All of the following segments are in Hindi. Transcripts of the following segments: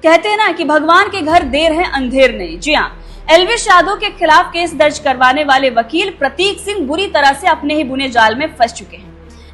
कहते हैं ना कि भगवान के घर देर है अंधेर नहीं। जी हाँ, एल्विश यादव के खिलाफ केस दर्ज करवाने वाले वकील प्रतीक सिंह बुरी तरह से अपने ही बुने जाल में फंस चुके हैं।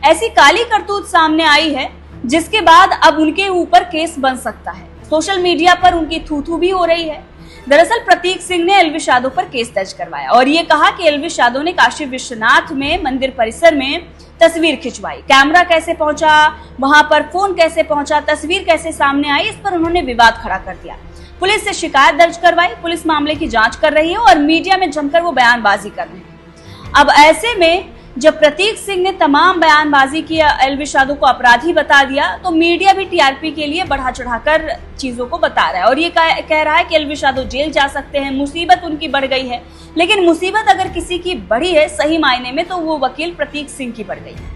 ऐसी काली करतूत सामने आई है जिसके बाद अब उनके ऊपर केस बन सकता है। सोशल मीडिया पर उनकी थू-थू भी हो रही है। दरअसल प्रतीक सिंह ने एल्विश यादव पर केस दर्ज करवाया और ये कहा कि एल्विश यादव ने काशी विश्वनाथ में मंदिर परिसर में तस्वीर खिंचवाई। कैमरा कैसे पहुंचा, वहां पर फोन कैसे पहुंचा, तस्वीर कैसे सामने आई, इस पर उन्होंने विवाद खड़ा कर दिया। पुलिस से शिकायत दर्ज करवाई, पुलिस मामले की जांच कर रही है और मीडिया में जमकर वो बयानबाजी कर रहे हैं। अब ऐसे में जब प्रतीक सिंह ने तमाम बयानबाजी की, एल्विश यादव को अपराधी बता दिया, तो मीडिया भी टीआरपी के लिए बढ़ा चढ़ाकर चीजों को बता रहा है और ये कह रहा है कि एल्विश यादव जेल जा सकते हैं, मुसीबत उनकी बढ़ गई है। लेकिन मुसीबत अगर किसी की बढ़ी है सही मायने में तो वो वकील प्रतीक सिंह की बढ़ गई है।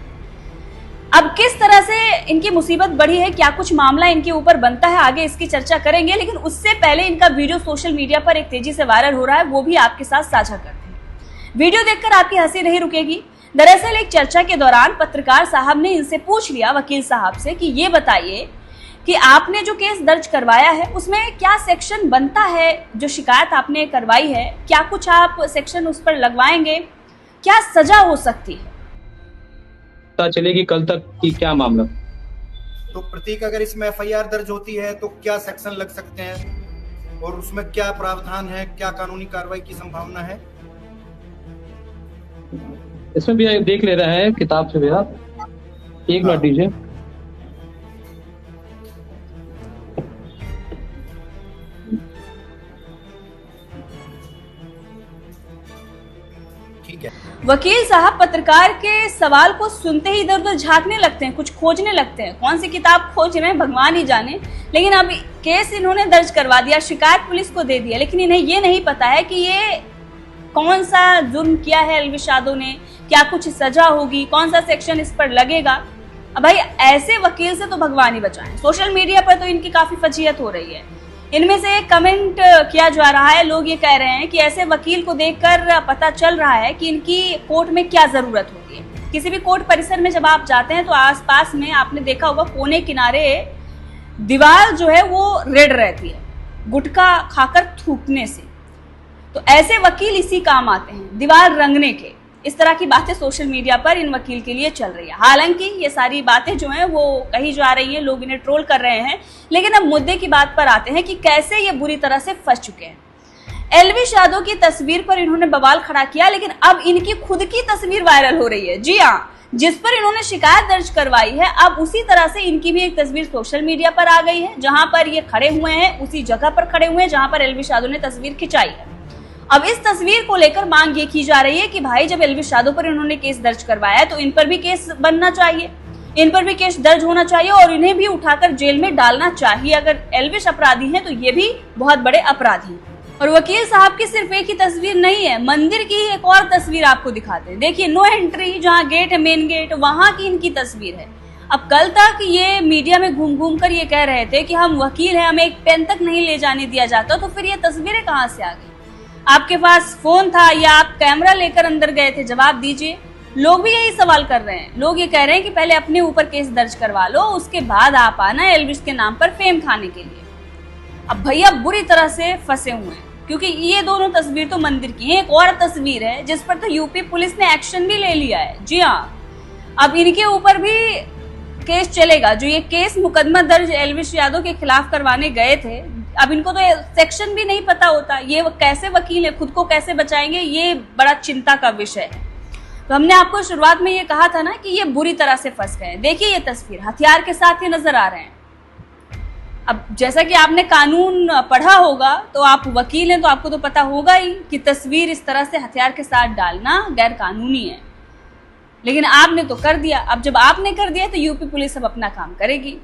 अब किस तरह से इनकी मुसीबत बढ़ी है, क्या कुछ मामला इनके ऊपर बनता है, आगे इसकी चर्चा करेंगे। लेकिन उससे पहले इनका वीडियो सोशल मीडिया पर एक तेजी से वायरल हो रहा है, वो भी आपके साथ साझा करते हैं। वीडियो देखकर आपकी हंसी नहीं रुकेगी। दरअसल एक चर्चा के दौरान पत्रकार साहब ने इनसे पूछ लिया, वकील साहब से, कि ये बताइए कि आपने जो केस दर्ज करवाया है उसमें क्या सेक्शन बनता है, जो शिकायत आपने करवाई है क्या कुछ आप सेक्शन उस पर लगवाएंगे, क्या सजा हो सकती है? पता चलेगी कल तक कि क्या मामला। तो प्रतीक, अगर इसमें एफआईआर दर्ज होती है तो क्या सेक्शन लग सकते हैं और उसमें क्या प्रावधान है, क्या कानूनी कार्रवाई की संभावना है? इसमें भी देख ले रहे हैं किताब से भैया, एक मिनट दीजिए। ठीक है। वकील साहब पत्रकार के सवाल को सुनते ही इधर उधर झांकने लगते हैं, कुछ खोजने लगते हैं। कौन सी किताब खोज रहे हैं भगवान ही जाने। लेकिन अब केस इन्होंने दर्ज करवा दिया, शिकायत पुलिस को दे दिया, लेकिन इन्हें ये नहीं पता है कि ये कौन सा जुर्म किया है एल्विश यादव ने, क्या कुछ सजा होगी, कौन सा सेक्शन इस पर लगेगा। अब भाई ऐसे वकील से तो भगवान ही बचाएं। सोशल मीडिया पर तो इनकी काफी फजीयत हो रही है। इनमें से एक कमेंट किया जा रहा है, लोग ये कह रहे हैं कि ऐसे वकील को देखकर पता चल रहा है कि इनकी कोर्ट में क्या जरूरत होती है। किसी भी कोर्ट परिसर में जब आप जाते हैं तो आसपास में आपने देखा होगा कोने किनारे दीवार जो है वो रेड रहती है, गुटखा खाकर थूकने से। तो ऐसे वकील इसी काम आते हैं, दीवार रंगने के। इस तरह की बातें सोशल मीडिया पर इन वकील के लिए चल रही है। हालांकि ये सारी बातें जो हैं वो कही जा रही हैं, लोग इन्हें ट्रोल कर रहे हैं। लेकिन अब मुद्दे की बात पर आते हैं कि कैसे ये बुरी तरह से फंस चुके हैं। एल्विश यादव की तस्वीर पर इन्होंने बवाल खड़ा किया, लेकिन अब इनकी खुद की तस्वीर वायरल हो रही है। जी हाँ, जिस पर इन्होंने शिकायत दर्ज करवाई है, अब उसी तरह से इनकी भी एक तस्वीर सोशल मीडिया पर आ गई है, जहां पर ये खड़े हुए हैं, उसी जगह पर खड़े हुए हैं जहां पर एल्विश यादव ने तस्वीर खिंचाई है। अब इस तस्वीर को लेकर मांग ये की जा रही है कि भाई जब एल्विश यादव पर इन्होंने केस दर्ज करवाया है तो इन पर भी केस बनना चाहिए, इन पर भी केस दर्ज होना चाहिए और इन्हें भी उठाकर जेल में डालना चाहिए। अगर एल्विश अपराधी हैं तो ये भी बहुत बड़े अपराधी हैं। और वकील साहब की सिर्फ एक ही तस्वीर नहीं है, मंदिर की एक और तस्वीर आपको दिखाते हैं। देखिए, नो एंट्री जहाँ गेट है, मेन गेट, वहां की इनकी तस्वीर है। अब कल तक ये मीडिया में घूम घूम कर ये कह रहे थे कि हम वकील हैं, हमें एक पेन तक नहीं ले जाने दिया जाता, तो फिर ये तस्वीरें कहाँ से आ गई? आपके पास फोन था या आप कैमरा लेकर अंदर गए थे? जवाब दीजिए। लोग भी यही सवाल कर रहे हैं। लोग ये कह रहे हैं कि पहले अपने ऊपर केस दर्ज करवा लो, उसके बाद आप आना एल्विश के नाम पर फेम खाने के लिए। अब भैया बुरी तरह से फंसे हुए हैं, क्योंकि ये दोनों तस्वीर तो मंदिर की है। एक और तस्वीर है जिस पर तो यूपी पुलिस ने एक्शन भी ले लिया है। जी हाँ, अब इनके ऊपर भी केस चलेगा। जो ये केस मुकदमा दर्ज एल्विश यादव के खिलाफ करवाने गए थे, अब इनको तो सेक्शन भी नहीं पता होता, ये कैसे वकील है, खुद को कैसे बचाएंगे, ये बड़ा चिंता का विषय है। तो हमने आपको शुरुआत में ये कहा था ना कि ये बुरी तरह से फंस गए। देखिए ये तस्वीर, हथियार के साथ ये नजर आ रहे हैं। अब जैसा कि आपने कानून पढ़ा होगा, तो आप वकील हैं तो आपको तो पता होगा ही कि तस्वीर इस तरह से हथियार के साथ डालना गैर कानूनी है। लेकिन आपने तो कर दिया। अब जब आपने कर दिया तो यूपी पुलिस अब अपना काम करेगी।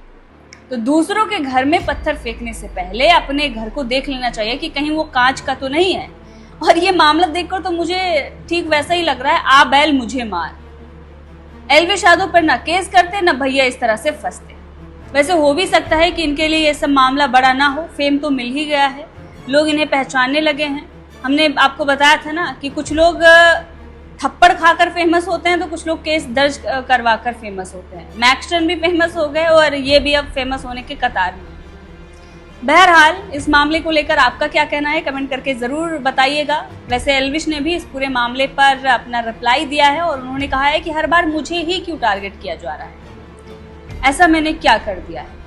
तो दूसरों के घर में पत्थर फेंकने से पहले अपने घर को देख लेना चाहिए कि कहीं वो कांच का तो नहीं है। और ये मामला देखकर तो मुझे ठीक वैसा ही लग रहा है, आ बैल मुझे मार। एल्विश यादव पर ना केस करते ना भैया इस तरह से फंसते। वैसे हो भी सकता है कि इनके लिए ये सब मामला बड़ा ना हो, फेम तो मिल ही गया है, लोग इन्हें पहचानने लगे हैं। हमने आपको बताया था ना कि कुछ लोग थप्पड़ खाकर फेमस होते हैं तो कुछ लोग केस दर्ज करवा कर फेमस होते हैं। मैक्सटन भी फेमस हो गए और ये भी अब फेमस होने के कतार में। बहरहाल इस मामले को लेकर आपका क्या कहना है कमेंट करके जरूर बताइएगा। वैसे एल्विश ने भी इस पूरे मामले पर अपना रिप्लाई दिया है और उन्होंने कहा है कि हर बार मुझे ही क्यों टारगेट किया जा रहा है, ऐसा मैंने क्या कर दिया है।